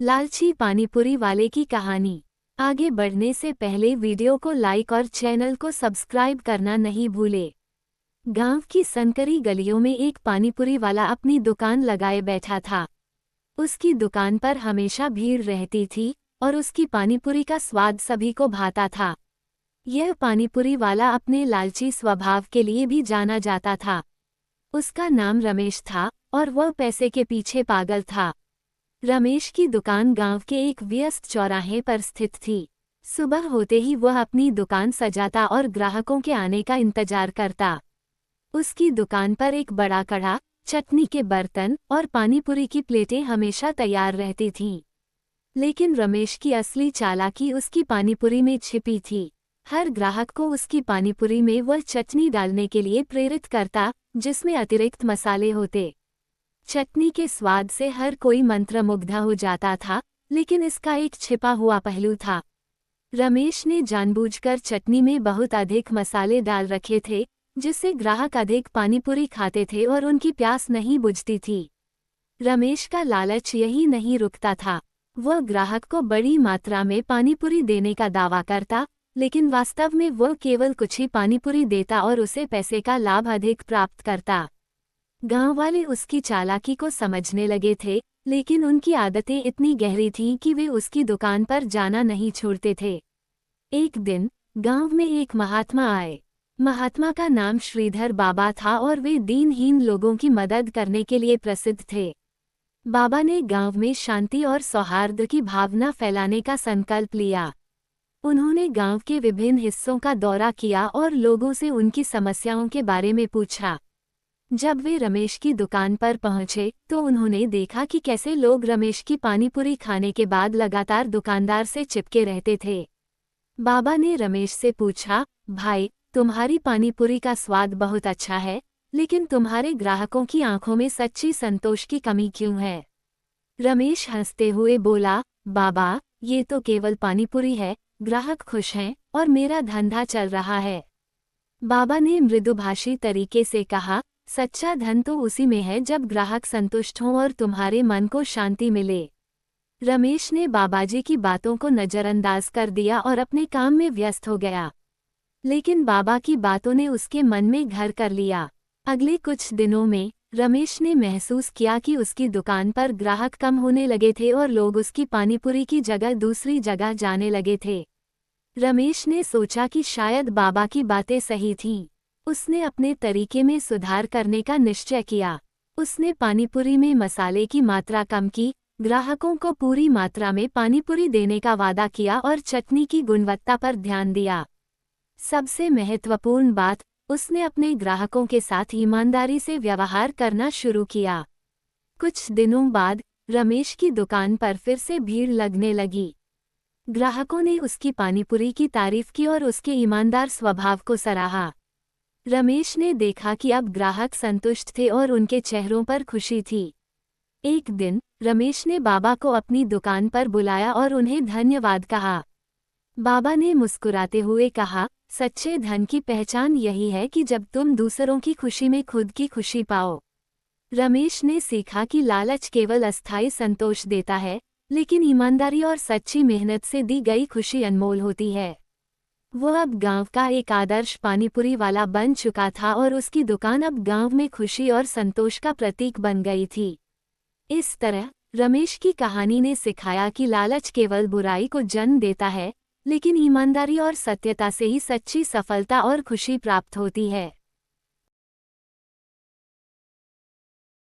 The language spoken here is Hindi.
लालची पानीपुरी वाले की कहानी। आगे बढ़ने से पहले वीडियो को लाइक और चैनल को सब्सक्राइब करना नहीं भूले। गांव की संकरी गलियों में एक पानीपुरी वाला अपनी दुकान लगाए बैठा था। उसकी दुकान पर हमेशा भीड़ रहती थी और उसकी पानीपुरी का स्वाद सभी को भाता था। यह पानीपुरी वाला अपने लालची स्वभाव के लिए भी जाना जाता था। उसका नाम रमेश था और वह पैसे के पीछे पागल था। रमेश की दुकान गांव के एक व्यस्त चौराहे पर स्थित थी। सुबह होते ही वह अपनी दुकान सजाता और ग्राहकों के आने का इंतजार करता। उसकी दुकान पर एक बड़ा कढ़ा, चटनी के बर्तन और पानीपुरी की प्लेटें हमेशा तैयार रहती थीं। लेकिन रमेश की असली चालाकी उसकी पानीपुरी में छिपी थी। हर ग्राहक को उसकी पानीपुरी में वह चटनी डालने के लिए प्रेरित करता जिसमें अतिरिक्त मसाले होते। चटनी के स्वाद से हर कोई मंत्रमुग्ध हो जाता था, लेकिन इसका एक छिपा हुआ पहलू था। रमेश ने जानबूझकर चटनी में बहुत अधिक मसाले डाल रखे थे, जिससे ग्राहक अधिक पानीपुरी खाते थे और उनकी प्यास नहीं बुझती थी। रमेश का लालच यही नहीं रुकता था। वह ग्राहक को बड़ी मात्रा में पानीपुरी देने का दावा करता, लेकिन वास्तव में वह केवल कुछ ही पानीपुरी देता और उसे पैसे का लाभ अधिक प्राप्त करता। गांव वाले उसकी चालाकी को समझने लगे थे, लेकिन उनकी आदतें इतनी गहरी थीं कि वे उसकी दुकान पर जाना नहीं छोड़ते थे। एक दिन गांव में एक महात्मा आए। महात्मा का नाम श्रीधर बाबा था और वे दीनहीन लोगों की मदद करने के लिए प्रसिद्ध थे। बाबा ने गांव में शांति और सौहार्द की भावना फैलाने का संकल्प लिया। उन्होंने गांव के विभिन्न हिस्सों का दौरा किया और लोगों से उनकी समस्याओं के बारे में पूछा। जब वे रमेश की दुकान पर पहुंचे तो उन्होंने देखा कि कैसे लोग रमेश की पानीपुरी खाने के बाद लगातार दुकानदार से चिपके रहते थे। बाबा ने रमेश से पूछा, भाई, तुम्हारी पानीपुरी का स्वाद बहुत अच्छा है, लेकिन तुम्हारे ग्राहकों की आंखों में सच्ची संतोष की कमी क्यों है? रमेश हंसते हुए बोला, बाबा, ये तो केवल पानीपुरी है, ग्राहक खुश हैं और मेरा धंधा चल रहा है। बाबा ने मृदुभाषी तरीके से कहा, सच्चा धन तो उसी में है जब ग्राहक संतुष्ट हों और तुम्हारे मन को शांति मिले। रमेश ने बाबाजी की बातों को नज़रअंदाज कर दिया और अपने काम में व्यस्त हो गया। लेकिन बाबा की बातों ने उसके मन में घर कर लिया। अगले कुछ दिनों में रमेश ने महसूस किया कि उसकी दुकान पर ग्राहक कम होने लगे थे और लोग उसकी पानीपुरी की जगह दूसरी जगह जाने लगे थे। रमेश ने सोचा कि शायद बाबा की बातें सही थीं। उसने अपने तरीके में सुधार करने का निश्चय किया। उसने पानीपुरी में मसाले की मात्रा कम की, ग्राहकों को पूरी मात्रा में पानीपुरी देने का वादा किया और चटनी की गुणवत्ता पर ध्यान दिया। सबसे महत्वपूर्ण बात, उसने अपने ग्राहकों के साथ ईमानदारी से व्यवहार करना शुरू किया। कुछ दिनों बाद रमेश की दुकान पर फिर से भीड़ लगने लगी। ग्राहकों ने उसकी पानीपुरी की तारीफ की और उसके ईमानदार स्वभाव को सराहा। रमेश ने देखा कि अब ग्राहक संतुष्ट थे और उनके चेहरों पर खुशी थी। एक दिन रमेश ने बाबा को अपनी दुकान पर बुलाया और उन्हें धन्यवाद कहा। बाबा ने मुस्कुराते हुए कहा, सच्चे धन की पहचान यही है कि जब तुम दूसरों की खुशी में खुद की खुशी पाओ। रमेश ने सीखा कि लालच केवल अस्थायी संतोष देता है, लेकिन ईमानदारी और सच्ची मेहनत से दी गई खुशी अनमोल होती है। वह अब गांव का एक आदर्श पानीपुरी वाला बन चुका था और उसकी दुकान अब गांव में खुशी और संतोष का प्रतीक बन गई थी। इस तरह रमेश की कहानी ने सिखाया कि लालच केवल बुराई को जन्म देता है, लेकिन ईमानदारी और सत्यता से ही सच्ची सफलता और खुशी प्राप्त होती है।